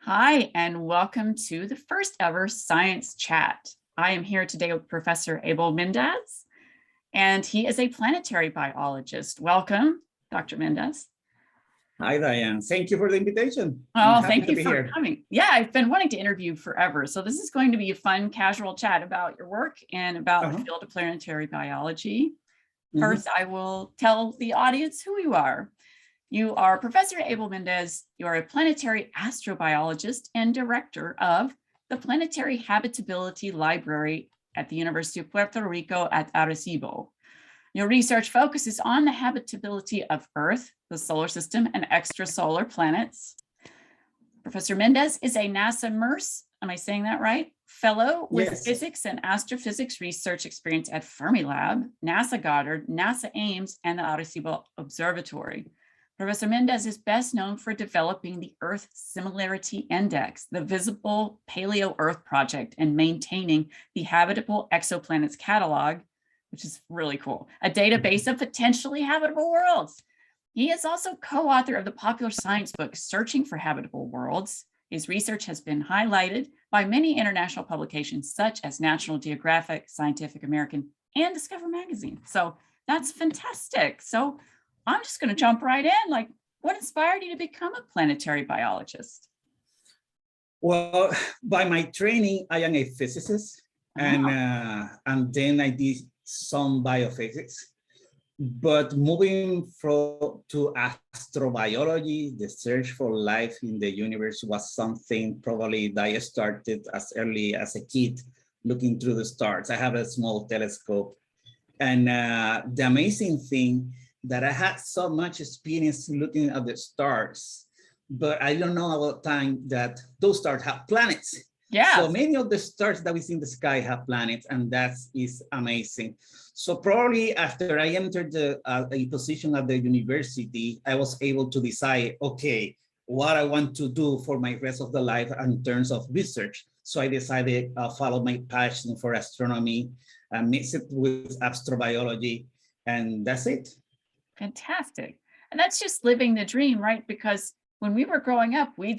Hi, and welcome to the first ever Science Chat. I am here today with Professor Abel Méndez, and he is a planetary biologist. Welcome, Dr. Méndez. Hi, Diane. Thank you for the invitation. Oh, thank you for coming. Yeah, I've been wanting to interview forever. So this is going to be a fun, casual chat about your work and about the field of planetary biology. First, I will tell the audience who you are. You are Professor Abel Méndez. You are a planetary astrobiologist and director of the Planetary Habitability Library at the University of Puerto Rico at RCBO. Your research focuses on the habitability of Earth, the solar system, and extrasolar planets. Professor Méndez is a NASA MERS, am I saying that right? Fellow with physics and astrophysics research experience at Fermilab, NASA Goddard, NASA Ames, and the Arecibo Observatory. Professor Méndez is best known for developing the Earth Similarity Index, the Visible Paleo Earth Project, and maintaining the Habitable Exoplanets Catalog, which is really cool, a database of potentially habitable worlds. He is also co-author of the popular science book, Searching for Habitable Worlds. His research has been highlighted by many international publications, such as National Geographic, Scientific American, and Discover Magazine. So that's fantastic. So I'm just going to jump right in. Like, what inspired you to become a planetary biologist? Well, by my training, I am a physicist, and then I did some biophysics. But moving to astrobiology, the search for life in the universe was something probably that I started as early as a kid, looking through the stars. I have a small telescope, and the amazing thing that I had so much experience looking at the stars, but I don't know about time that those stars have planets. Yeah. So many of the stars that we see in the sky have planets, and that is amazing. So probably after I entered a position at the university, I was able to decide, okay, what I want to do for my rest of the life in terms of research. So I decided to follow my passion for astronomy, mix it with astrobiology, and that's it. Fantastic. And that's just living the dream, right? Because when we were growing up, we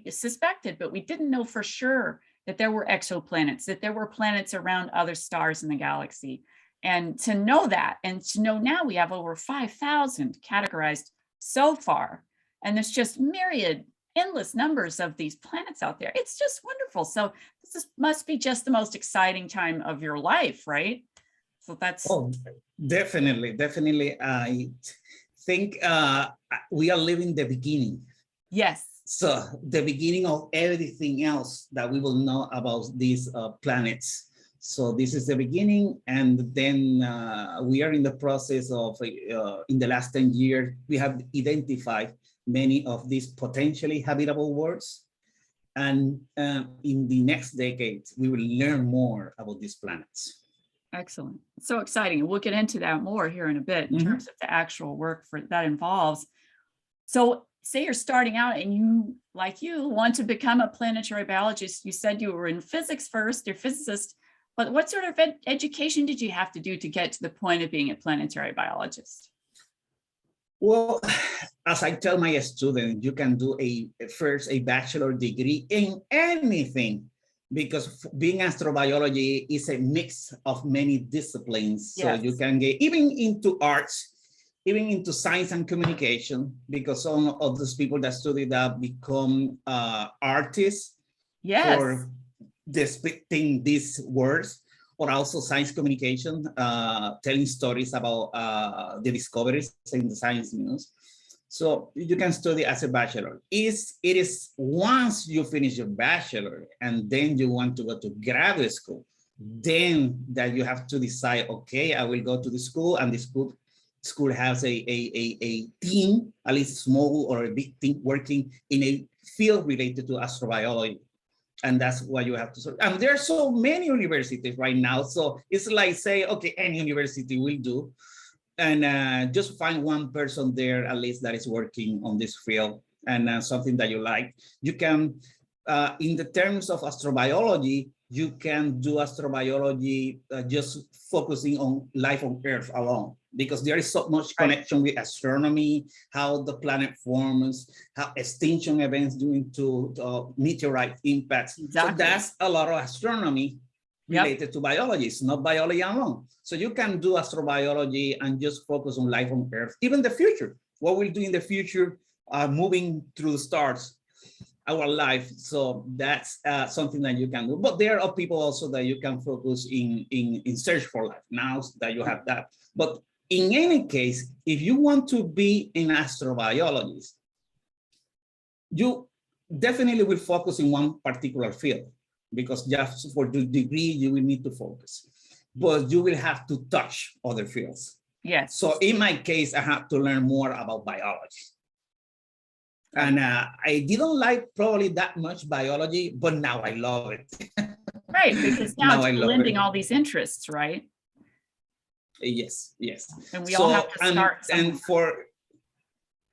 suspected, but we didn't know for sure that there were exoplanets, that there were planets around other stars in the galaxy. And to know that, and to know now we have over 5,000 categorized so far, and there's just myriad, endless numbers of these planets out there. It's just wonderful. So this must be just the most exciting time of your life, right? So that's... Oh, definitely. I think we are living the beginning. Yes. So the beginning of everything else that we will know about these planets. So this is the beginning, and then we are in the process of, in the last 10 years, we have identified many of these potentially habitable worlds. And in the next decade, we will learn more about these planets. Excellent. So exciting. We'll get into that more here in a bit in terms of the actual work that involves. So say you're starting out and you want to become a planetary biologist. You said you were in physics first, you're a physicist, but what sort of education did you have to do to get to the point of being a planetary biologist? Well, as I tell my students, you can do first a bachelor degree in anything, because being astrobiology is a mix of many disciplines. So you can get even into arts, even into science and communication, because some of those people that study that become artists for depicting these words, or also science communication, telling stories about the discoveries in the science news. So you can study as a bachelor. It is once you finish your bachelor and then you want to go to graduate school, then that you have to decide, okay, I will go to the school, and the school has a team, at least small or a big team, working in a field related to astrobiology. And that's what you have to sort. And there are so many universities right now. So it's like say, okay, any university will do. And just find one person there, at least, that is working on this field, and something that you like. You can, in the terms of astrobiology, you can do astrobiology just focusing on life on Earth alone. because there is so much connection with astronomy, how the planet forms, how extinction events due to meteorite impacts. Exactly. So that's a lot of astronomy related to biology. It's not biology alone. So you can do astrobiology and just focus on life on Earth, even the future. What we'll do in the future, moving through the stars, our life. So that's something that you can do. But there are people also that you can focus in search for life now that you have that. But in any case, if you want to be an astrobiologist, you definitely will focus in one particular field, because just for the degree, you will need to focus. But you will have to touch other fields. Yes. So in my case, I had to learn more about biology. And I didn't like probably that much biology, but now I love it. Right, because now it's blending all these interests, right? Yes, yes. And we all have to start somewhere.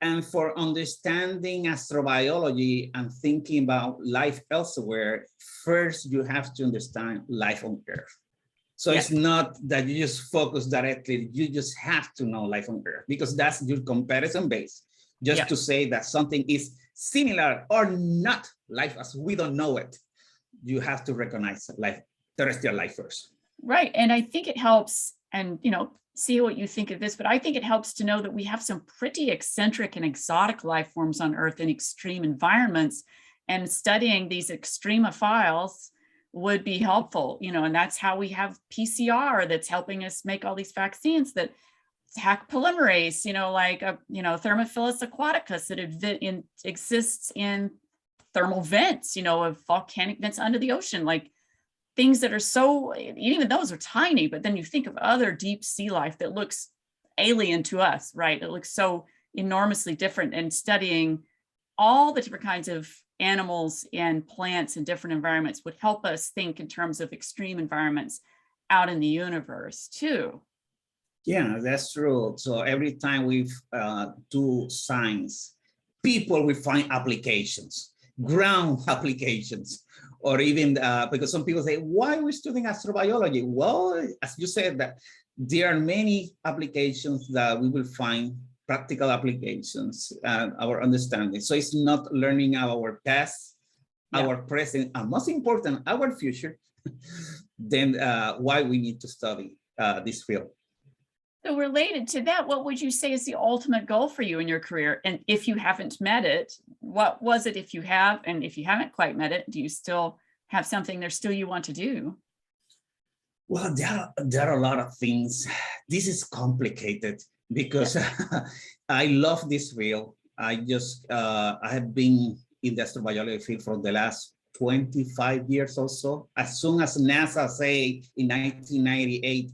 And for understanding astrobiology and thinking about life elsewhere, first you have to understand life on Earth. So it's not that you just focus directly, you just have to know life on Earth, because that's your comparison base. Just to say that something is similar or not life as we don't know it, you have to recognize life, terrestrial life first. Right, and I think it helps, and see what you think of this, but I think it helps to know that we have some pretty eccentric and exotic life forms on Earth in extreme environments, and studying these extremophiles would be helpful, and that's how we have PCR that's helping us make all these vaccines that hack polymerase, like Thermophilus aquaticus that exists in thermal vents, of volcanic vents under the ocean, like things that are so, even those are tiny, but then you think of other deep sea life that looks alien to us, right? It looks so enormously different, and studying all the different kinds of animals and plants in different environments would help us think in terms of extreme environments out in the universe too. Yeah, that's true. So every time we do science, people will find applications, ground applications, or even because some people say, why are we studying astrobiology? Well, as you said, that there are many applications that we will find, practical applications, our understanding. So it's not learning our past, our present, and most important, our future, then why we need to study this field. So related to that, what would you say is the ultimate goal for you in your career? And if you haven't met it, what was it if you have? And if you haven't quite met it, do you still have something there still you want to do? Well, there are a lot of things. This is complicated because I love this field. I have been in the astrobiology field for the last 25 years or so. As soon as NASA say in 1998,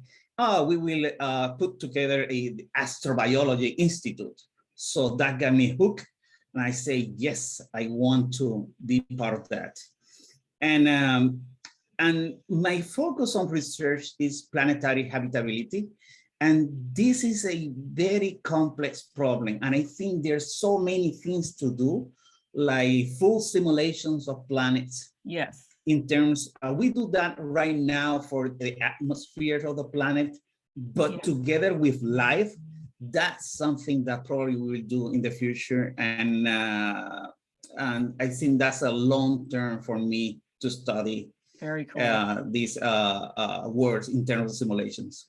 we will put together an astrobiology institute. So that got me hooked. And I say, yes, I want to be part of that. And my focus on research is planetary habitability. And this is a very complex problem. And I think there's so many things to do, like full simulations of planets. Yes. In terms, we do that right now for the atmosphere of the planet, but together with life, that's something that probably we will do in the future. And I think that's a long term for me to study. Very cool. These words in terms of simulations.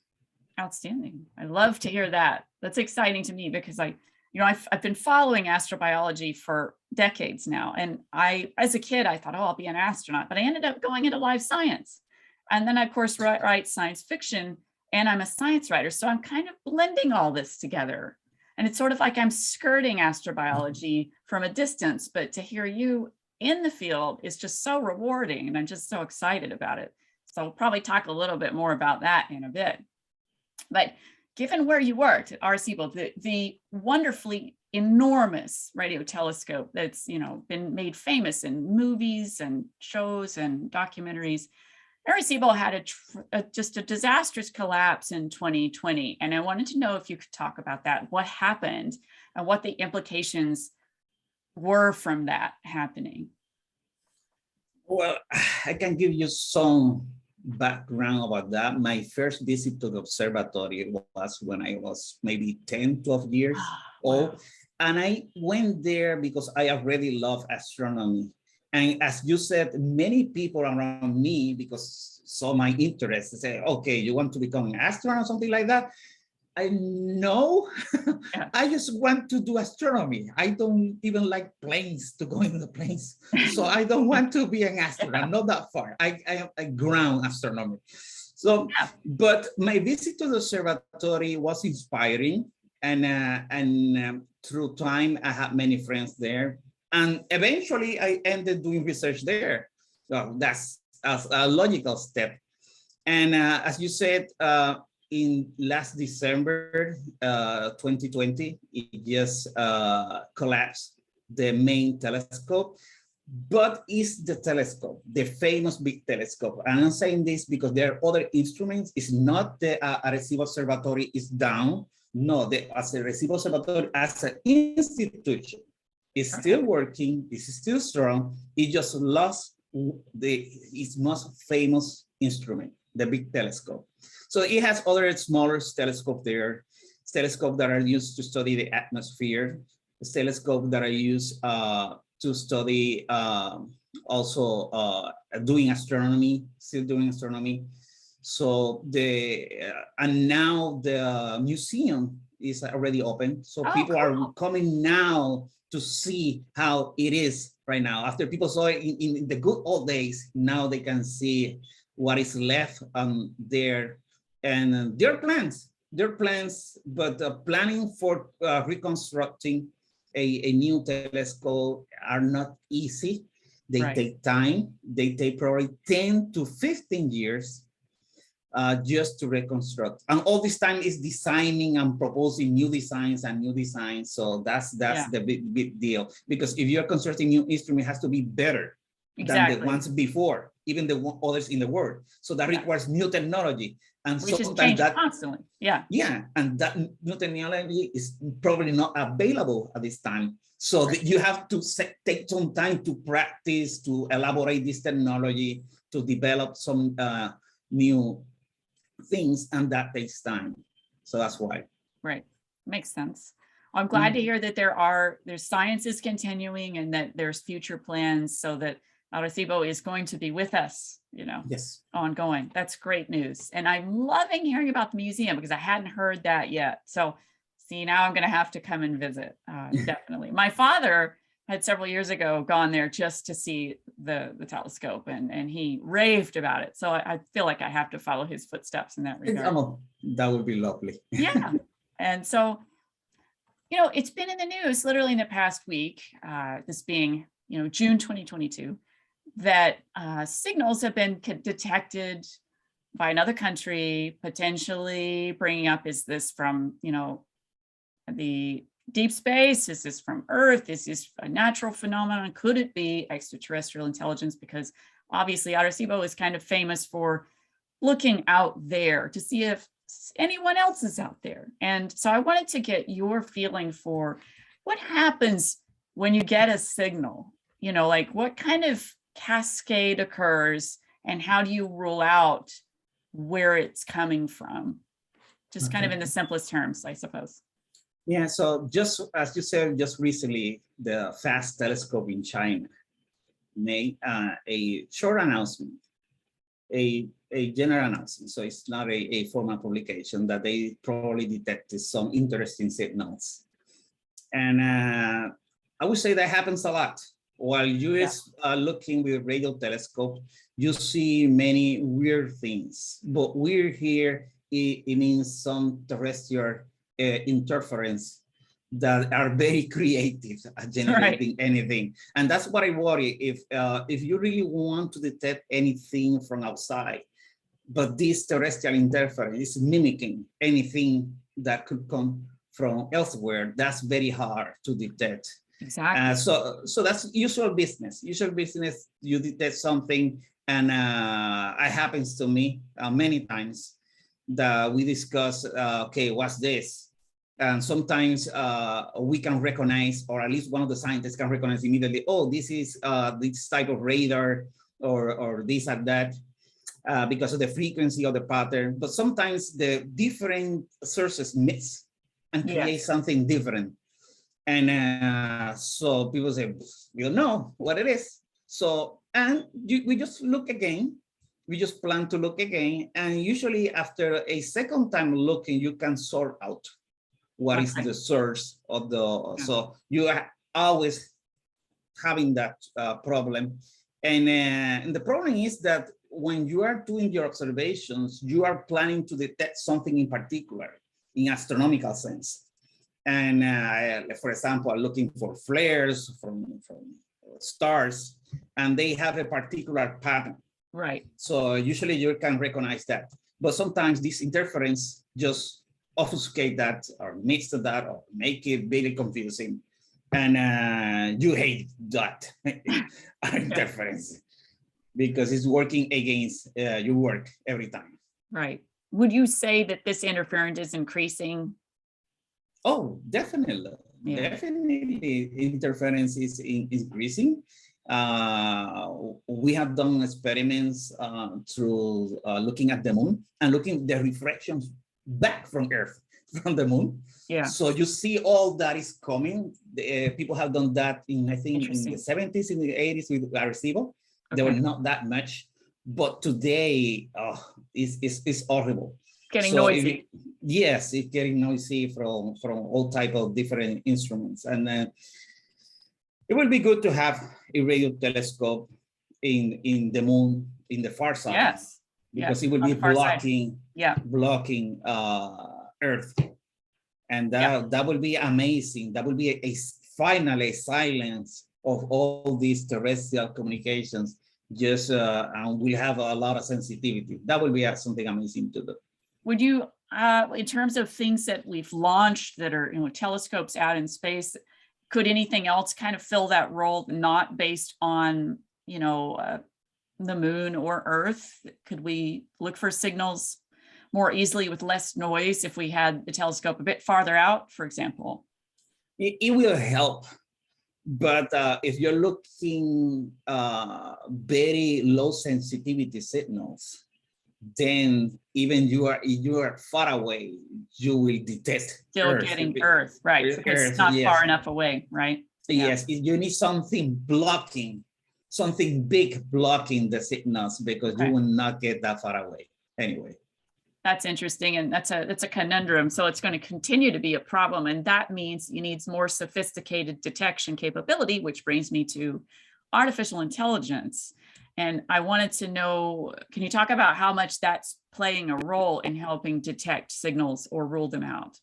Outstanding. I love to hear that. That's exciting to me because I've been following astrobiology for decades now. And as a kid, I thought, I'll be an astronaut, but I ended up going into life science. And then I, of course, write science fiction, and I'm a science writer. So I'm kind of blending all this together. And it's sort of like I'm skirting astrobiology from a distance, but to hear you in the field is just so rewarding. And I'm just so excited about it. So we'll probably talk a little bit more about that in a bit. But given where you worked at RCBO, the wonderfully enormous radio telescope that's been made famous in movies and shows and documentaries, RCBO had just a disastrous collapse in 2020. And I wanted to know if you could talk about that, what happened and what the implications were from that happening. Well, I can give you some background about that. My first visit to the observatory was when I was maybe 10, 12 years old. Wow. And I went there because I already love astronomy. And as you said, many people around me, because saw my interest, say, okay, you want to become an astronaut or something like that? I know. Yeah. I just want to do astronomy. I don't even like planes, to go in the planes. So I don't want to be an astronaut, not that far. I am a ground astronomer. So, Yeah. but my visit to the observatory was inspiring. And through time, I had many friends there. And eventually I ended doing research there. So that's a logical step. And as you said, in last December 2020, it just collapsed, the main telescope. But is the telescope, the famous big telescope. And I'm saying this because there are other instruments. It's not the Arecibo Observatory is down. No, the Arecibo Observatory as an institution is still working, it's still strong. It just lost its most famous instrument, the big telescope. So it has other smaller telescopes there, telescopes that are used to study the atmosphere, telescopes that are used to study also doing astronomy, still doing astronomy. So and now the museum is already open. So people are coming now to see how it is right now. After people saw it in the good old days, now they can see what is left there. And their plans, but planning for reconstructing a new telescope are not easy. They take time. They take probably 10 to 15 years just to reconstruct. And all this time is designing and proposing new designs and new designs. So that's the big deal. Because if you're constructing new instrument, it has to be better than the ones before, even the others in the world. So that requires new technology. And which is sometimes changing constantly. Yeah, and that new technology is probably not available at this time. So you have to take some time to practice, to elaborate this technology, to develop some new things, and that takes time. So that's why. Right, makes sense. I'm glad to hear that there's science is continuing and that there's future plans so that Arecibo is going to be with us, yes, ongoing. That's great news. And I'm loving hearing about the museum because I hadn't heard that yet. So see, now I'm going to have to come and visit. Definitely. My father had several years ago gone there just to see the telescope and he raved about it. So I feel like I have to follow his footsteps in that regard. That would be lovely. Yeah. And so, it's been in the news literally in the past week, this being, June 2022, that signals have been detected by another country, potentially bringing up, is this from, the deep space? Is this from Earth? Is this a natural phenomenon? Could it be extraterrestrial intelligence? Because obviously Arecibo is kind of famous for looking out there to see if anyone else is out there. And so I wanted to get your feeling for what happens when you get a signal, like what kind of cascade occurs and how do you rule out where it's coming from? Just kind of in the simplest terms, I suppose. Yeah, so just as you said, just recently, the FAST telescope in China made a short announcement, a general announcement. So it's not a formal publication that they probably detected some interesting signals. And I would say that happens a lot. While US looking with radio telescope, you see many weird things. But weird here, it means some terrestrial interference that are very creative at generating anything. And that's what I worry. If you really want to detect anything from outside, but this terrestrial interference is mimicking anything that could come from elsewhere, that's very hard to detect. Exactly. So that's usual business. Usual business, you detect something, and it happens to me many times that we discuss, okay, what's this? And sometimes we can recognize, or at least one of the scientists can recognize immediately, oh, this is this type of radar or this or that. because of the frequency of the pattern. But sometimes the different sources mix and create something different. And so people say, we don't know what it is. So, and we just look again. We just plan to look again. And usually after a second time looking, you can sort out what is the source of the, so you are always having that problem. And the problem is that when you are doing your observations, you are planning to detect something in particular in astronomical sense. And for example, looking for flares from stars, and they have a particular pattern. Right. So usually you can recognize that. But sometimes this interference just obfuscate that or mix that or make it very confusing. And you hate that interference because it's working against your work every time. Right. Would you say that this interference is increasing? Oh, definitely. Yeah. Definitely interference is increasing. We have done experiments through looking at the moon and looking at the reflections back from Earth, from the moon. Yeah. So you see all that is coming. People have done that in, I think, in the 70s, in the 80s with RCBO. There were not that much, but today it's horrible. Getting noisy. Yes, it's getting noisy from all type of different instruments. And it will be good to have a radio telescope in the moon, in the far side. Yes. Because it will be blocking Earth. And that will be amazing. That will be finally silence of all these terrestrial communications. Just and we have a lot of sensitivity. That will be something amazing to do. Would you, in terms of things that we've launched that are, telescopes out in space, could anything else kind of fill that role, not based on, the moon or Earth? Could we look for signals more easily with less noise if we had the telescope a bit farther out, for example? It will help. But if you're looking very low sensitivity signals, then even you are far away, you will detect still Earth. Getting Earth, right? Because it's not far enough away, right? Yes, you need something blocking, something big blocking the signals because you will not get that far away anyway. That's interesting, and that's a conundrum. So it's going to continue to be a problem, and that means you need more sophisticated detection capability, which brings me to artificial intelligence. And I wanted to know, can you talk about how much that's playing a role in helping detect signals or rule them out?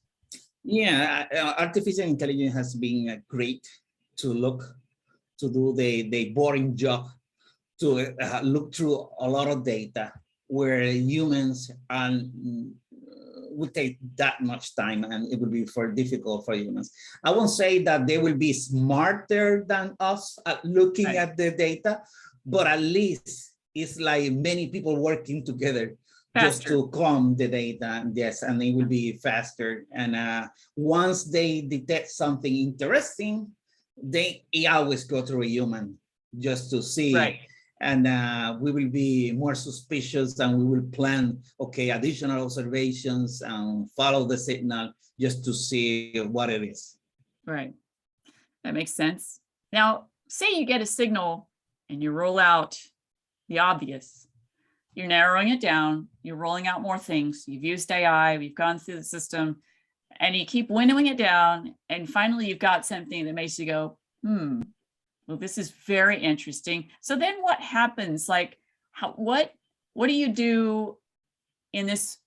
Yeah, artificial intelligence has been great to do the boring job, to look through a lot of data where humans would take that much time, and it would be difficult for humans. I won't say that they will be smarter than us at looking at the data, but at least it's like many people working together just to comb the data. Yes, and it will be faster. And once they detect something interesting, they always go through a human just to see. Right. And we will be more suspicious, and we will plan, additional observations and follow the signal just to see what it is. Right. That makes sense. Now, say you get a signal and you roll out the obvious. You're narrowing it down. You're rolling out more things. You've used AI. We've gone through the system, and you keep winnowing it down. And finally, you've got something that makes you go, well, this is very interesting. So then what happens? Like, what do you do in this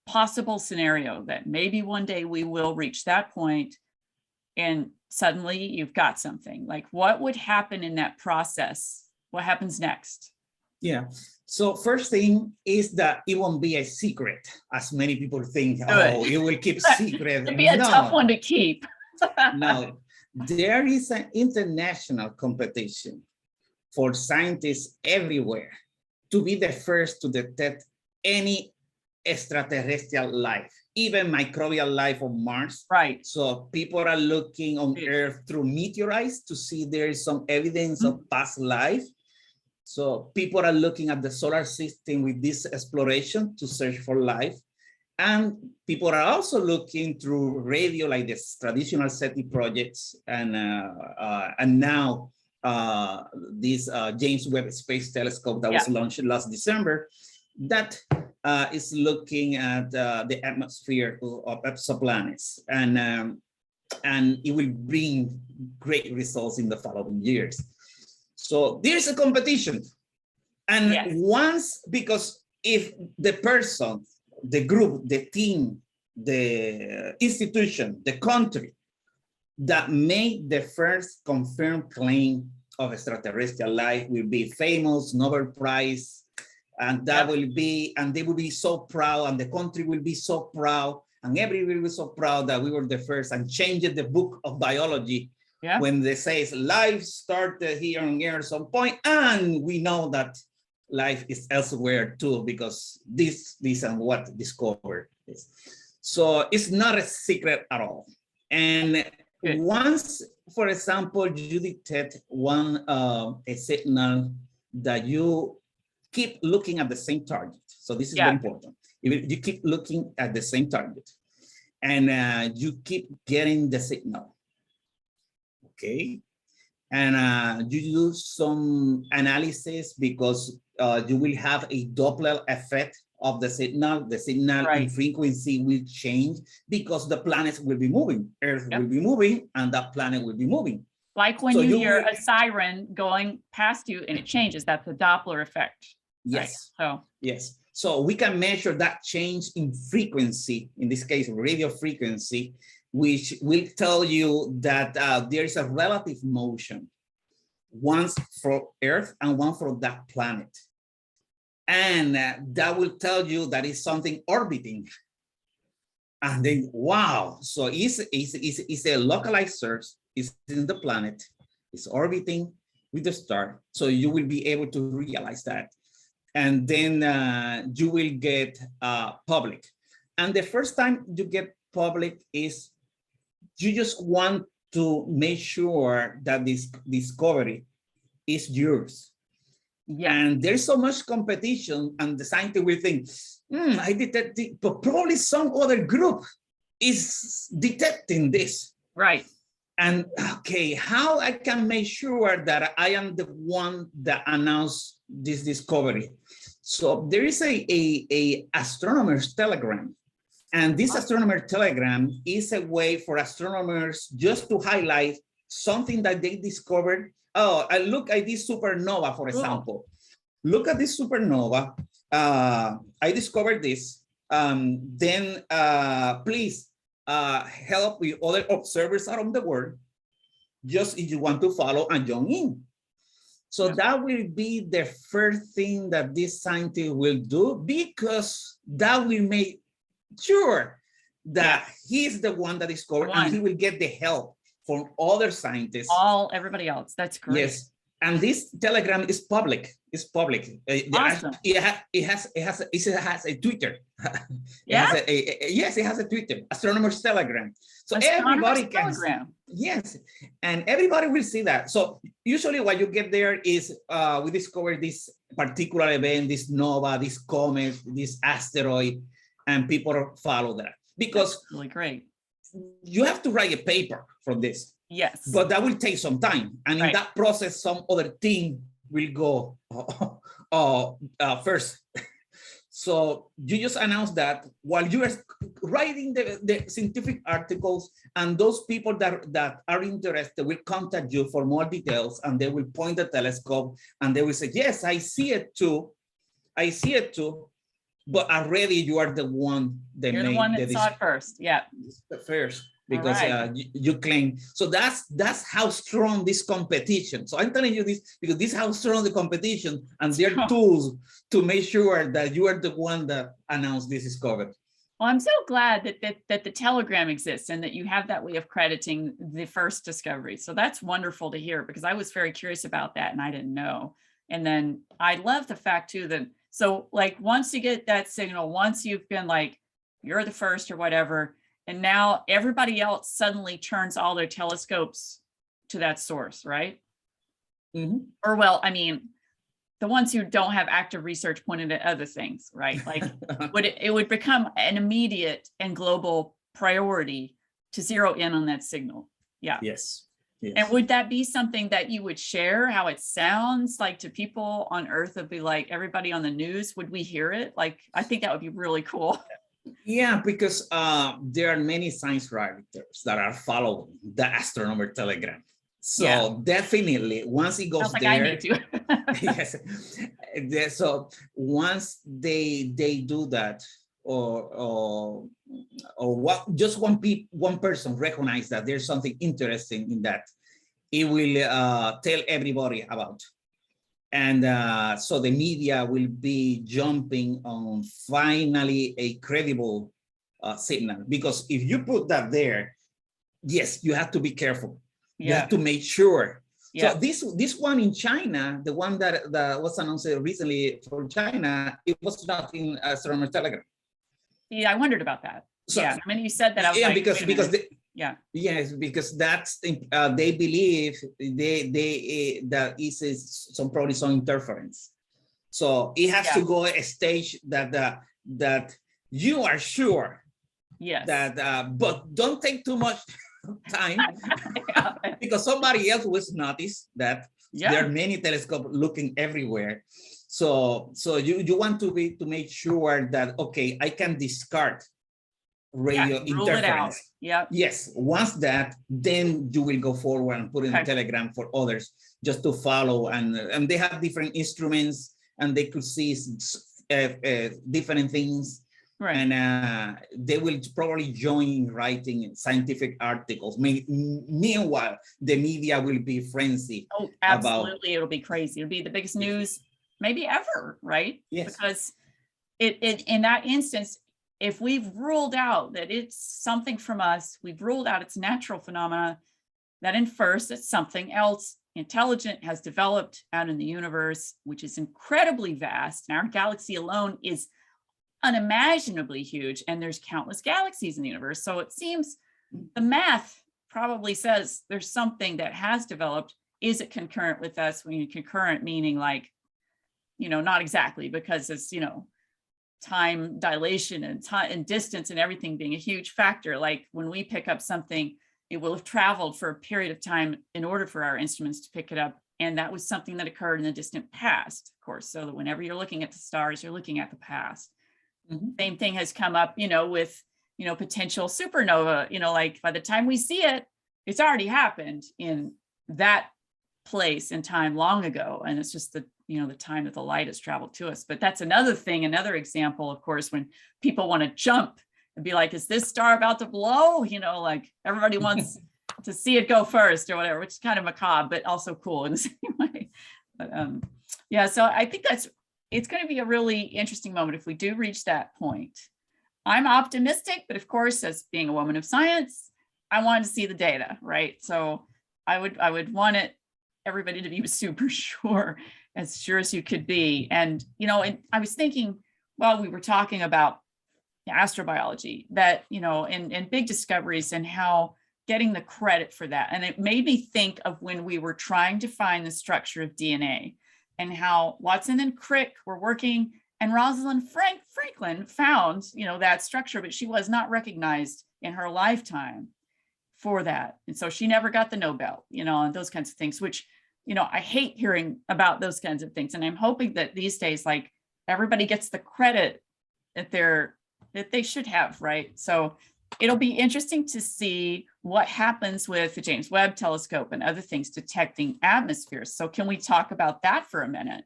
possible scenario that maybe one day we will reach that point and suddenly you've got something? Like, what would happen in that process? What happens next? Yeah. So first thing is that it won't be a secret, as many people think. Oh, you will keep secret. It'd be a tough one to keep. No. There is an international competition for scientists everywhere to be the first to detect any extraterrestrial life, even microbial life on Mars. Right. So people are looking on Earth through meteorites to see there is some evidence of past life. So people are looking at the solar system with this exploration to search for life. And people are also looking through radio, like this traditional SETI projects, and now this James Webb Space Telescope that was launched last December, that is looking at the atmosphere of exoplanets, and it will bring great results in the following years. So there's a competition, and once, because if the person, the group, the team, the institution, the country that made the first confirmed claim of extraterrestrial life will be famous, Nobel Prize, and that will be, and they will be so proud, and the country will be so proud, and everybody will be so proud that we were the first, and changed the book of biology when they say life started here on Earth at some point, and we know that life is elsewhere too, because this and what discovered this. So it's not a secret at all. And once, for example, you detect one a signal that you keep looking at the same target. So this is very important. You keep looking at the same target, and you keep getting the signal. Okay. And you do some analysis, because you will have a Doppler effect of the signal. The signal in frequency will change because the planets will be moving. Earth will be moving, and that planet will be moving. Like when you hear a siren going past you and it changes, that's the Doppler effect. Yes. Right? Yes. So we can measure that change in frequency, in this case, radio frequency, which will tell you that there is a relative motion, one for Earth and one for that planet. And that will tell you that it's something orbiting. And then, wow, so it's a localized source, it's in the planet, it's orbiting with the star. So you will be able to realize that. And then you will get public. And the first time you get public is you just want to make sure that this discovery is yours. And there's so much competition, and the scientist will think, I detected, but probably some other group is detecting this. Right. And okay, how I can make sure that I am the one that announced this discovery? So there is a astronomer's telegram. And this astronomer telegram is a way for astronomers just to highlight something that they discovered. Oh, I look at this supernova, for example. Look at this supernova. I discovered this. Then please help with other observers around the world, just if you want to follow and join in. So that will be the first thing that this scientist will do, because that will make sure that he's the one that discovered, and he will get the help from other scientists. Everybody else. That's great. Yes, and this telegram is public. It's public. Awesome. It has a Twitter. It has a Twitter. Astronomer's telegram. So everybody can. Yes, and everybody will see that. So usually what you get there is we discover this particular event, this nova, this comet, this asteroid, and people follow that, because that's really great. You have to write a paper for this. Yes. But that will take some time. And in that process, some other team will go first. So you just announce that while you are writing the scientific articles, and those people that are interested will contact you for more details, and they will point the telescope and they will say, yes, I see it too. I see it too. But already you are the one that You're the one that saw it first. Yeah. The first, because you claim. So that's how strong this competition. So I'm telling you this because this is how strong the competition, and their tools to make sure that you are the one that announced this discovery. Well, I'm so glad that the telegram exists, and that you have that way of crediting the first discovery. So that's wonderful to hear, because I was very curious about that and I didn't know. And then I love the fact too that, so like once you get that signal, once you've been like, you're the first or whatever, and now everybody else suddenly turns all their telescopes to that source, right? Or well, I mean, the ones who don't have active research pointed at other things, right? Like it would become an immediate and global priority to zero in on that signal. Yeah. Yes. Yes. And would that be something that you would share, how it sounds like to people on Earth? Would be like everybody on the news, would we hear it? Like, I think that would be really cool. Yeah, because there are many science writers that are following the astronomer telegram. So definitely once it goes Sounds like there, I need to. yes. So once they do that, or what, just one person recognize that there's something interesting in that, it will tell everybody about. And so the media will be jumping on finally a credible signal, because if you put that there, yes, you have to be careful. You have to make sure. So this one in China, the one that was announced recently for China, it was not in astronomer telegram. Yeah, I wondered about that. So, I mean, you said that. I was like, because yes, because that's they believe that is probably some interference. So it has to go a stage that you are sure. Yes. That but don't take too much time because somebody else will notice that there are many telescopes looking everywhere. So you want to make sure that, okay, I can discard radio interference. Yes, once that, then you will go forward and put in a telegram for others just to follow, and they have different instruments and they could see different things. Right. And they will probably join writing scientific articles. Meanwhile, the media will be frenzied. Oh, absolutely. It'll be crazy. It'll be the biggest news maybe ever, right? Yes. Because it in that instance, if we've ruled out that it's something from us, we've ruled out its natural phenomena, that infers that something else intelligent has developed out in the universe, which is incredibly vast. And our galaxy alone is unimaginably huge, and there's countless galaxies in the universe. So it seems the math probably says there's something that has developed. Is it concurrent with us? When you concurrent meaning like, not exactly, because it's, time dilation and time and distance and everything being a huge factor. Like when we pick up something, it will have traveled for a period of time in order for our instruments to pick it up. And that was something that occurred in the distant past, of course, so that whenever you're looking at the stars, you're looking at the past. Mm-hmm. Same thing has come up, with, potential supernova, like by the time we see it, it's already happened in that place in time long ago. And it's just the time that the light has traveled to us. But that's another thing, another example, of course, when people want to jump and be like, is this star about to blow? Like everybody wants to see it go first or whatever, which is kind of macabre, but also cool in the same way. But so I think it's going to be a really interesting moment if we do reach that point. I'm optimistic, but of course, as being a woman of science, I wanted to see the data, right? So I would want everybody to be super sure, as sure as you could be. And, and I was thinking while we were talking about astrobiology that, and big discoveries and how getting the credit for that. And it made me think of when we were trying to find the structure of DNA and how Watson and Crick were working, and Rosalind Franklin found, that structure, but she was not recognized in her lifetime for that. And so she never got the Nobel, and those kinds of things, which, I hate hearing about those kinds of things. And I'm hoping that these days, like everybody gets the credit that they should have, right? So it'll be interesting to see what happens with the James Webb telescope and other things detecting atmospheres. So can we talk about that for a minute?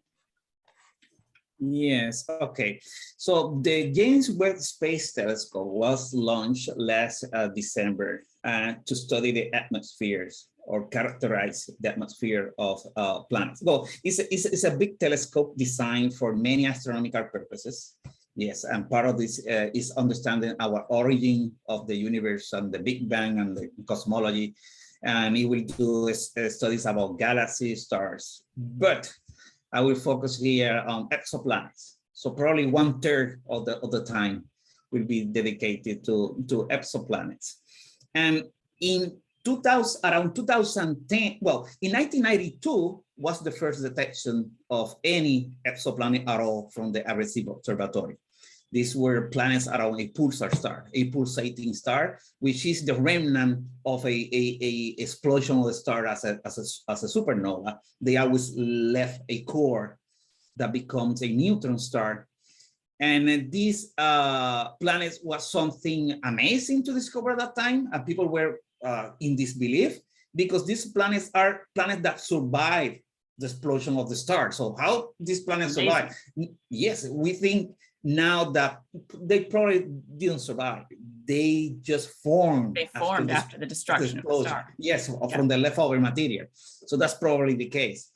Yes, okay. So the James Webb Space Telescope was launched last December to study the atmospheres or characterize the atmosphere of planets. Well, it's a big telescope designed for many astronomical purposes. Yes, and part of this is understanding our origin of the universe and the Big Bang and the cosmology. And it will do studies about galaxies, stars. But I will focus here on exoplanets. So probably 1/3 of the time will be dedicated to exoplanets. And in around 2010, well, in 1992 was the first detection of any exoplanet at all from the RCBO observatory. These were planets around a pulsar star, a pulsating star, which is the remnant of a explosion of the star as a supernova. They always left a core that becomes a neutron star. And these planets was something amazing to discover at that time, and people were in disbelief, because these planets are planets that survive the explosion of the star. So how these planets survive? Yes, we think now that they probably didn't survive. They just formed. They formed after the destruction of the star. Yes, from the leftover material. So that's probably the case.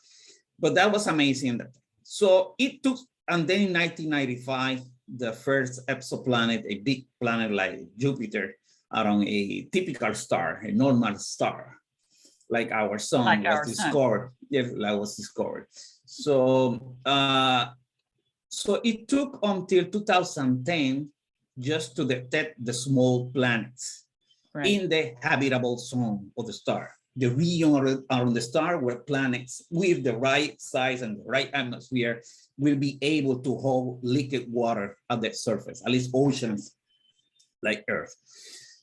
But that was amazing. So it took, and then in 1995, the first exoplanet, a big planet like Jupiter, around a typical star, a normal star, like our sun, was discovered. Yes, that was discovered. So, so it took until 2010 just to detect the small planets in the habitable zone of the star, the region around the star where planets with the right size and the right atmosphere will be able to hold liquid water at the surface, at least oceans like Earth.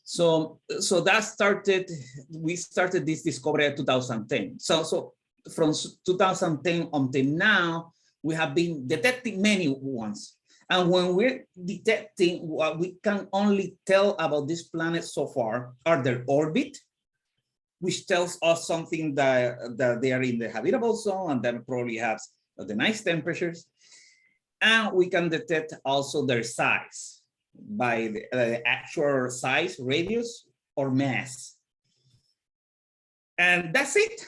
So that started, we started this discovery in 2010. So from 2010 until now, we have been detecting many ones. And when we're detecting, what we can only tell about these planets so far are their orbit, which tells us something that they are in the habitable zone and then probably have the nice temperatures. And we can detect also their size by the actual size, radius, or mass. And that's it.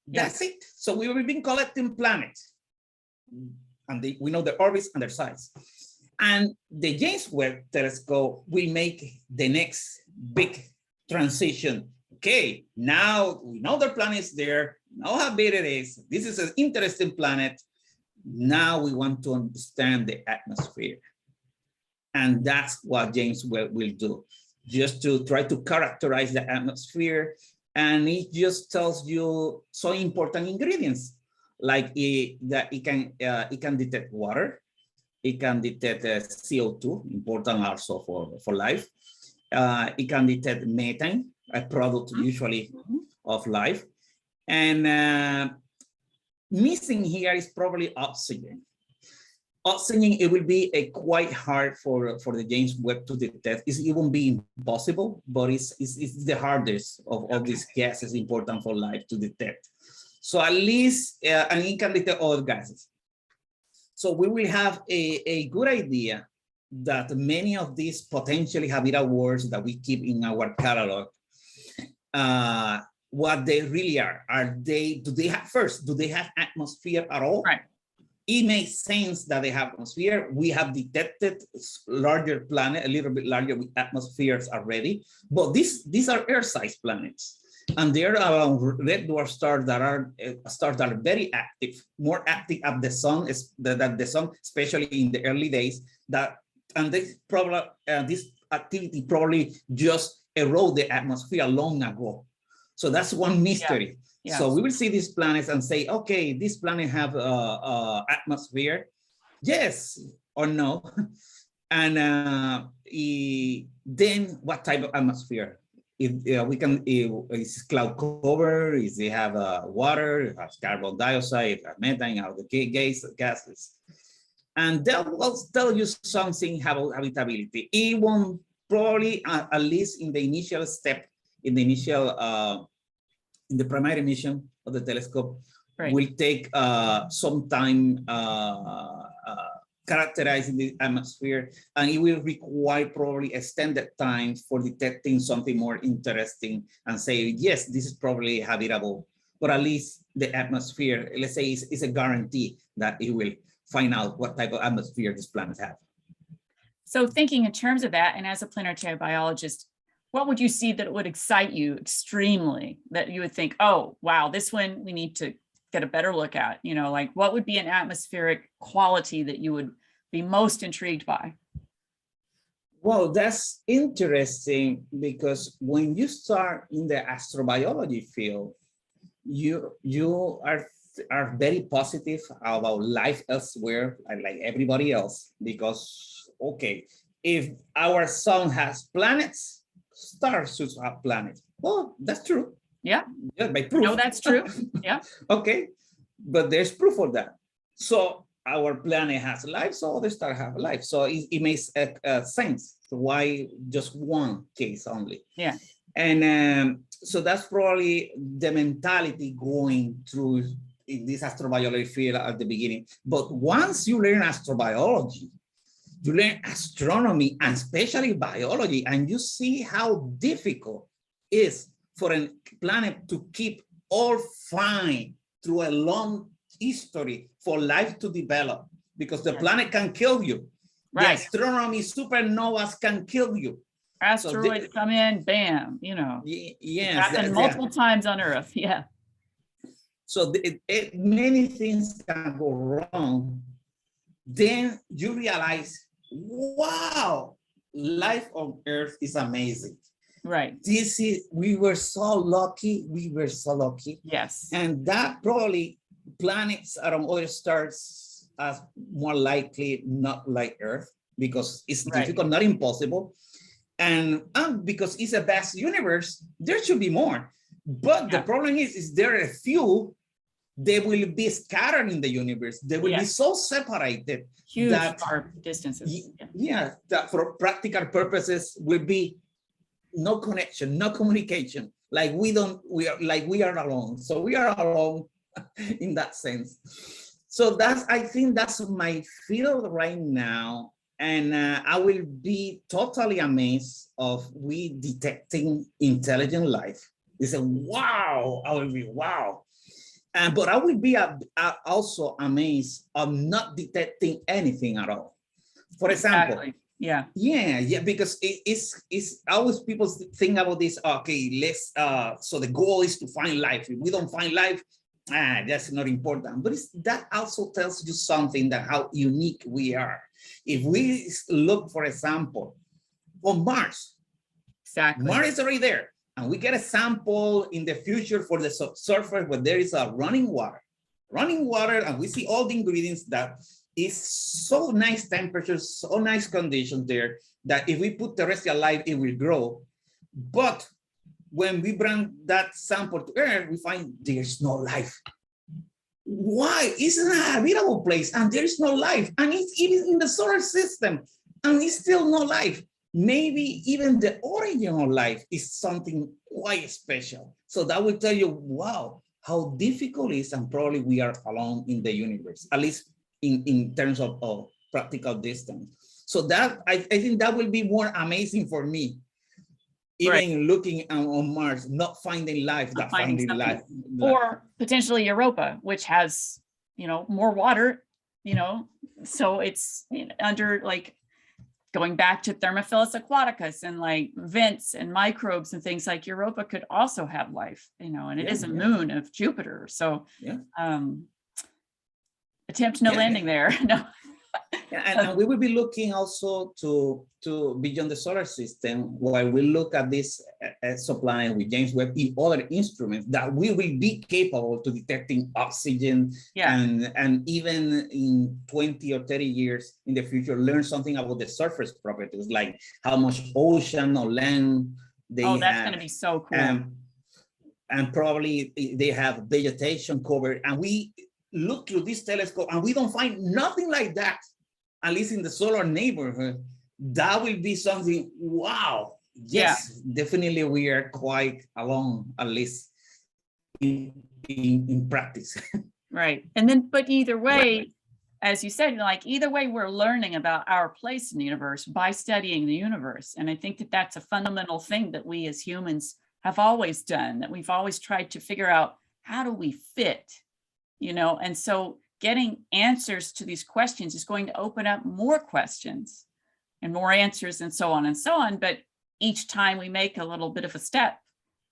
That's it. So we've been collecting planets, and we know their orbits and their size. And the James Webb telescope will make the next big transition. Okay, now we know the planet is there, know how big it is. This is an interesting planet. Now we want to understand the atmosphere. And that's what James Webb will do, just to try to characterize the atmosphere. And it just tells you some important ingredients, like that it can detect water, it can detect CO2, important also for life. It can detect methane, a product usually of life. And missing here is probably oxygen. Oxygen, it will be quite hard for the James Webb to detect. It won't be impossible, but it's the hardest of these gases important for life to detect. So at least, and it can detect other gases. So we will have a good idea that many of these potentially habitable worlds that we keep in our catalog, what they really are do they have atmosphere at all? Right. It makes sense that they have atmosphere. We have detected larger planet, a little bit larger with atmospheres already, but these are Earth-sized planets. And they're around red dwarf stars that are very active, more active at the sun, especially in the early days. And this activity probably just erode the atmosphere long ago. So that's one mystery. Yeah. So we will see these planets and say, okay, this planet have atmosphere, yes or no, and then what type of atmosphere? If we can, is cloud cover? Is it have water? It has carbon dioxide? It has methane? Out the gases? And that will tell you something about habitability. It won't probably, at least in the initial step, in the primary mission of the telescope, will take some time characterizing the atmosphere, and it will require probably extended time for detecting something more interesting and say, yes, this is probably habitable, but at least the atmosphere, let's say, is a guarantee that it will find out what type of atmosphere this planet have. So thinking in terms of that, and as a planetary biologist, what would you see that would excite you extremely, that you would think, oh, wow, this one we need to get a better look at? You know, like what would be an atmospheric quality that you would be most intrigued by? Well, that's interesting because when you start in the astrobiology field, you are very positive about life elsewhere, like everybody else, because okay, if our sun has planets, stars should have planets. Well, that's true. Yeah. Yeah, by proof. No, that's true. Yeah. Okay, but there's proof of that. So our planet has life, so other stars have life. So it makes sense. So why just one case only? Yeah. And so that's probably the mentality going through in this astrobiology field at the beginning. But once you learn astrobiology, you learn astronomy and especially biology, and you see how difficult it is for a planet to keep all fine through a long history for life to develop, because the planet can kill you. Right. The astronomy supernovas can kill you. Asteroids come in, bam, you know. Yes. Happened multiple times on Earth, yeah. So many things can go wrong. Then you realize, wow, life on Earth is amazing. Right. We were so lucky. We were so lucky. Yes. And that probably planets around other stars are more likely not like Earth, because it's difficult, not impossible. And because it's a vast universe, there should be more. But the problem is there are a few, they will be scattered in the universe. They will be so separated. Huge far distances. Yeah, that for practical purposes will be no connection, no communication. Like we are alone. So we are alone in that sense. So I think that's my field right now. And I will be totally amazed of we detecting intelligent life. They say, wow, I will be, wow. But I will be also amazed of not detecting anything at all. For example, because it's always people think about this, okay, so the goal is to find life. If we don't find life, that's not important. But that also tells you something, that how unique we are. If we look, for example, on Mars, Mars is already there, and we get a sample in the future for the surface where there is a running water, and we see all the ingredients that is so nice temperatures, so nice conditions there, that if we put terrestrial life, it will grow. But when we bring that sample to Earth, we find there's no life. Why? It's not a habitable place and there is no life. And it's even in the solar system and it's still no life. Maybe even the origin of life is something quite special. So that will tell you, wow, how difficult it is, and probably we are alone in the universe, at least in terms of practical distance. So that I think that will be more amazing for me. Even looking on Mars, not finding life, not finding life. Or potentially Europa, which has, more water, so it's under like going back to Thermophilus aquaticus and like vents and microbes and things, like Europa could also have life, and it is a moon of Jupiter. So attempt no landing there. No. And we will be looking also to beyond the solar system, while we look at this exoplanet with James Webb in other instruments, that we will be capable to detecting oxygen, and even in 20 or 30 years in the future, learn something about the surface properties, like how much ocean or land they have. Oh, that's going to be so cool. And probably they have vegetation covered, and we look through this telescope and we don't find nothing like that, at least in the solar neighborhood. That will be something, wow. Yes, definitely we are quite alone, at least in practice. Right. And then, but either way, as you said, like either way, we're learning about our place in the universe by studying the universe. And I think that that's a fundamental thing that we as humans have always done, that we've always tried to figure out, how do we fit, and so getting answers to these questions is going to open up more questions and more answers and so on and so on. But each time we make a little bit of a step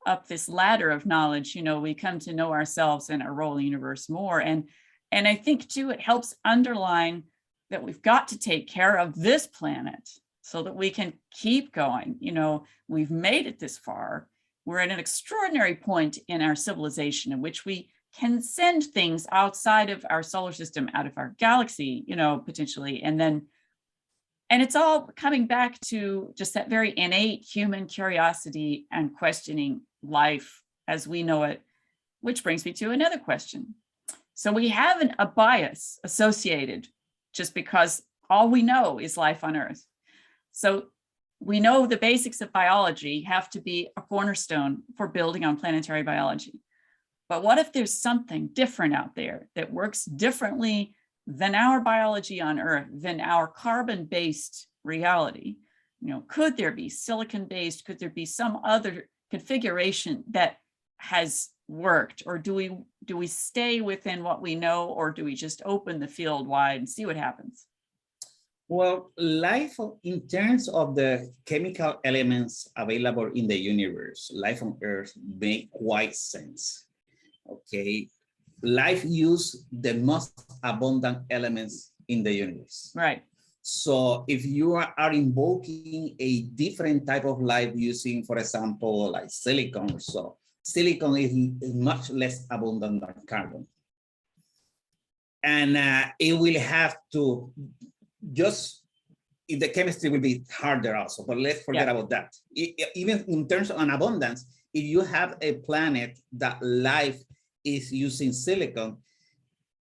up this ladder of knowledge, we come to know ourselves and our role in the universe more. And I think too, it helps underline that we've got to take care of this planet so that we can keep going. You know, we've made it this far. We're at an extraordinary point in our civilization in which we can send things outside of our solar system, out of our galaxy, you know, potentially. And it's all coming back to just that very innate human curiosity and questioning life as we know it, which brings me to another question. So we have a bias associated just because all we know is life on Earth. So we know the basics of biology have to be a cornerstone for building on planetary biology. But what if there's something different out there that works differently than our biology on Earth, than our carbon-based reality? You know, could there be silicon-based? Could there be some other configuration that has worked? Or do we stay within what we know, or do we just open the field wide and see what happens? Well, life in terms of the chemical elements available in the universe, life on Earth make quite sense. Okay, life use the most abundant elements in the universe. Right. So if you are invoking a different type of life using, for example, like silicon or so, silicon is much less abundant than carbon. And it will have to just, the chemistry will be harder also, but let's forget about that. Even in terms of an abundance, if you have a planet that life is using silicon,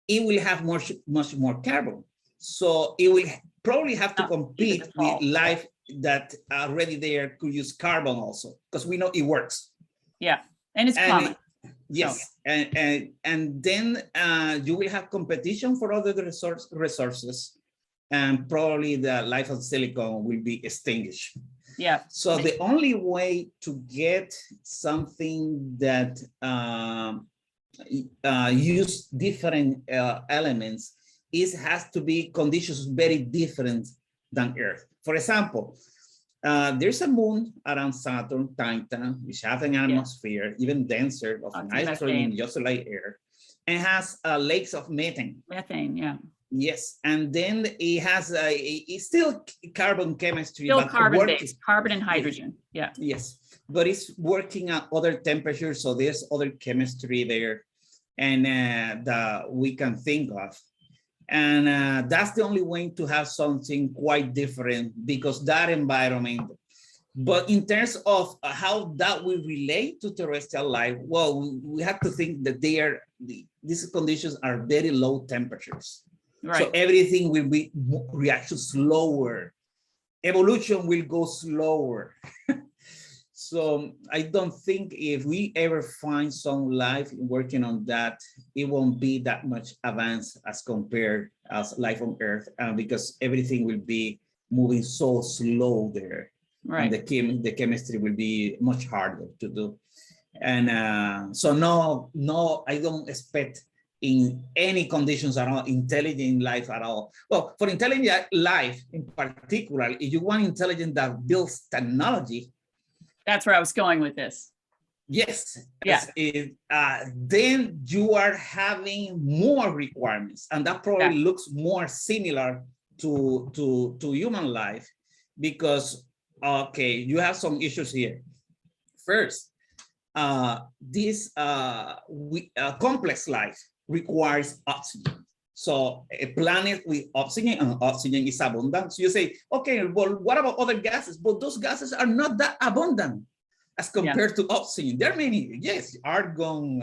it will have much more carbon. So it will probably have to compete with life that already there could use carbon also, because we know it works. Yeah, and it's common. Yes, so. and then you will have competition for other resources, and probably the life of silicon will be extinguished. Yeah. So the only way to get something that use different elements has to be conditions very different than Earth. For example, there's a moon around Saturn, Titan, which has an atmosphere even denser of nitrogen, just like Earth, and has lakes of methane. Methane, yeah. Yes, and then it has it's still carbon chemistry. Still carbon-based, carbon and hydrogen, yeah. Yes, but it's working at other temperatures, so there's other chemistry there, and that we can think of. And that's the only way to have something quite different, because that environment. But in terms of how that will relate to terrestrial life, well, we have to think that these conditions are very low temperatures. Right. So everything will be reaction slower. Evolution will go slower. So I don't think if we ever find some life working on that, it won't be that much advanced as compared as life on Earth, because everything will be moving so slow there. Right. And the chemistry will be much harder to do. And so no, I don't expect in any conditions at all, intelligent life at all. Well, for intelligent life in particular, if you want intelligence that builds technology. That's where I was going with this. Yes. Yeah. Then you are having more requirements, and that probably looks more similar to human life, because, okay, you have some issues here. First, this complex life requires oxygen. So a planet with oxygen, and oxygen is abundant. So you say, okay, well, what about other gases? But those gases are not that abundant as compared to oxygen. There are many, yes, argon,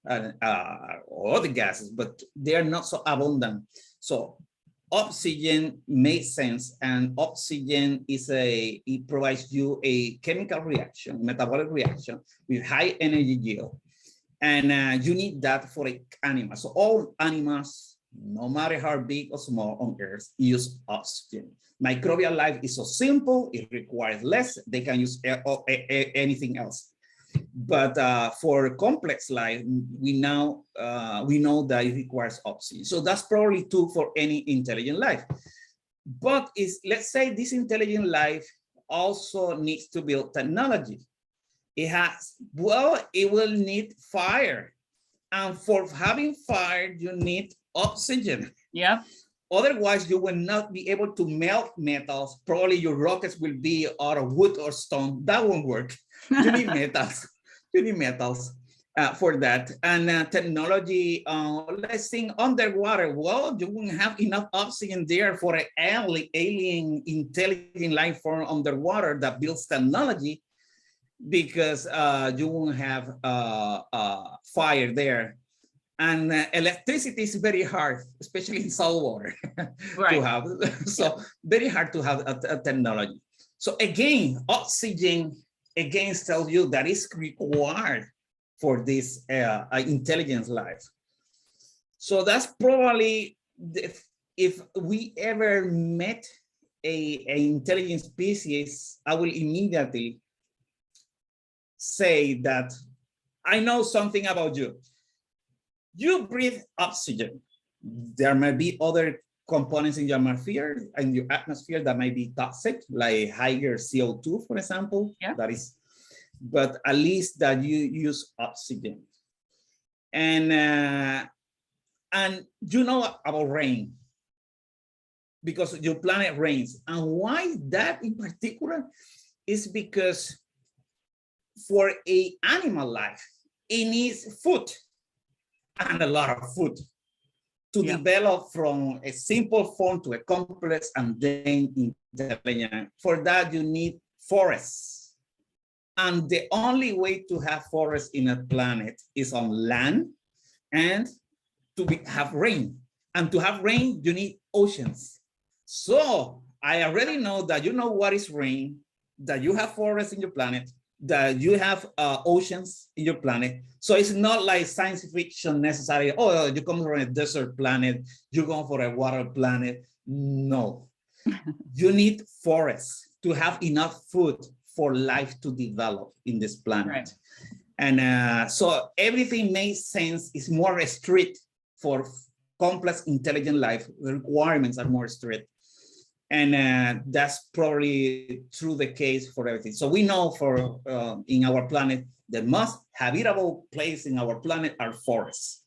other gases, but they are not so abundant. So oxygen makes sense, and oxygen it provides you a chemical reaction, metabolic reaction with high energy yield. And you need that for an animal. So all animals, no matter how big or small on Earth, use oxygen. Microbial life is so simple, it requires less. They can use anything else. But for complex life, we know that it requires oxygen. So that's probably true for any intelligent life. But let's say this intelligent life also needs to build technology. It will need fire. And for having fire, you need oxygen. Yeah. Otherwise, you will not be able to melt metals. Probably your rockets will be out of wood or stone. That won't work. You need metals. You need metals for that. And technology, let's think underwater. Well, you won't have enough oxygen there for an alien intelligent life form underwater that builds technology, because you won't have fire there. And electricity is very hard, especially in salt water, to have. So very hard to have a technology. So again, oxygen tells you that is required for this intelligence life. So that's probably, if we ever met an intelligent species, I will immediately say that I know something about you. You breathe oxygen. There may be other components in your atmosphere that might be toxic, like higher CO2, for example. Yeah. That is, but at least that you use oxygen. And you know about rain, because your planet rains. And why that in particular is because for an animal life, it needs food. And a lot of food to develop from a simple form to a complex and then intelligent. For that, you need forests. And the only way to have forests in a planet is on land and to have rain. And to have rain, you need oceans. So I already know that you know what is rain, that you have forests in your planet, that you have oceans in your planet. So it's not like science fiction necessarily. Oh, you come from a desert planet, you go for a water planet. No, you need forests to have enough food for life to develop in this planet. Right. And so everything makes sense. It's more strict for complex intelligent life. The requirements are more strict. And that's probably true the case for everything. So we know for in our planet, the most habitable place in our planet are forests.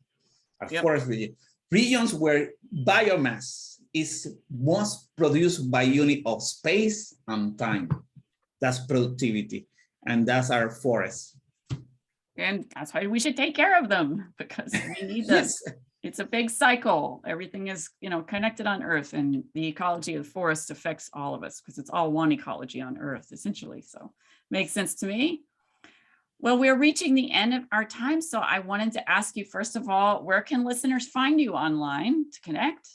Forest regions where biomass is most produced by unit of space and time. That's productivity, and that's our forests. And that's why we should take care of them, because we need them. Yes. It's a big cycle. Everything is, connected on Earth, and the ecology of the forest affects all of us because it's all one ecology on Earth, essentially. So makes sense to me. Well, we're reaching the end of our time. So I wanted to ask you, first of all, where can listeners find you online to connect?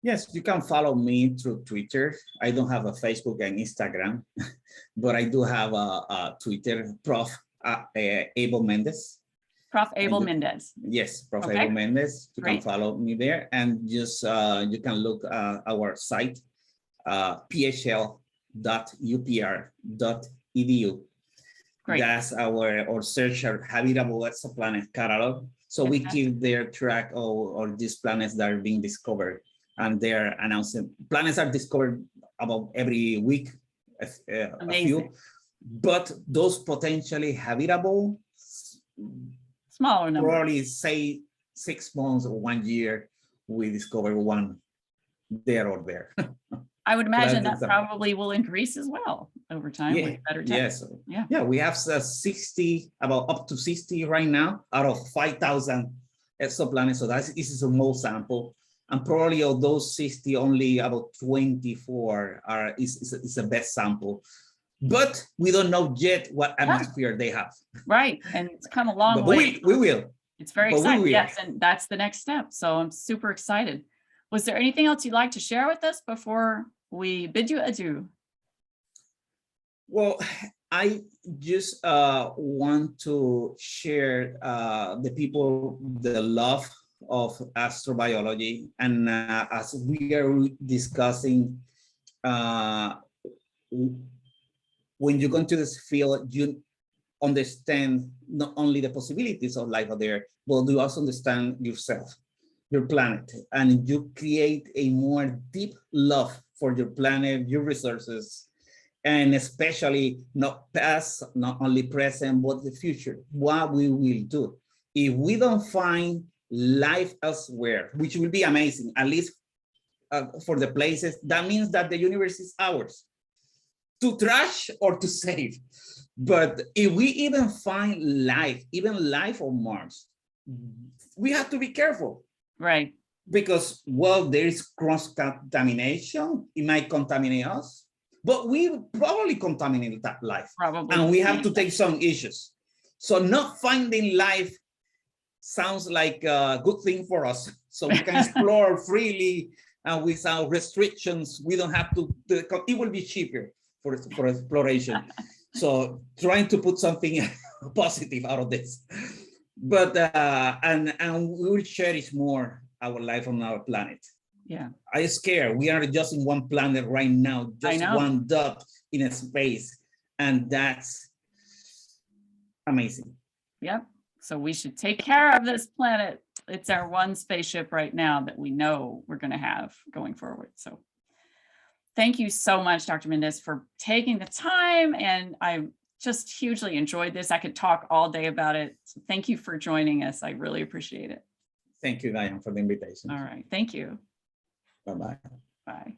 Yes, you can follow me through Twitter. I don't have a Facebook and Instagram, but I do have a Twitter, Prof. Abel Méndez. Prof. Abel Méndez. Yes, Prof. Abel Méndez. You can follow me there, and just you can look our site, phl.upr.edu. Great. That's our search our habitable exoplanet catalog. So we keep their track of these planets that are being discovered, and they're announcing planets are discovered about every week, a few, but those potentially habitable, smaller number. Probably say 6 months or 1 year, we discover one there or there. I would imagine that probably will increase as well over time with better tech. Yes. Yeah, we have 60, about up to 60 right now out of 5,000 exoplanets. So this is a small sample. And probably of those 60, only about 24 is the best sample. But we don't know yet what atmosphere they have. Right, and it's come a long way. We will. It's very exciting, yes, and that's the next step. So I'm super excited. Was there anything else you'd like to share with us before we bid you adieu? Well, I just want to share the people the love of astrobiology, and as we are discussing, when you go into this field, you understand not only the possibilities of life out there, but you also understand yourself, your planet, and you create a more deep love for your planet, your resources, and especially not past, not only present, but the future, what we will do. If we don't find life elsewhere, which will be amazing, at least for the places, that means that the universe is ours to trash or to save. But if we even find life, even life on Mars, we have to be careful. Right. Because, well, there is cross-contamination. It might contaminate us, but we probably contaminate that life. Probably. And we have to take some issues. So not finding life sounds like a good thing for us. So we can explore freely and without restrictions. We don't have to, it will be cheaper for exploration. So trying to put something positive out of this. But, and we will cherish more our life on our planet. Yeah. I'm scared. We are just in one planet right now, just one dot in a space. And that's amazing. Yep. So we should take care of this planet. It's our one spaceship right now that we know we're going to have going forward. So thank you so much, Dr. Méndez, for taking the time. And I just hugely enjoyed this. I could talk all day about it. So thank you for joining us. I really appreciate it. Thank you, Dianne, for the invitation. All right. Thank you. Bye-bye. Bye.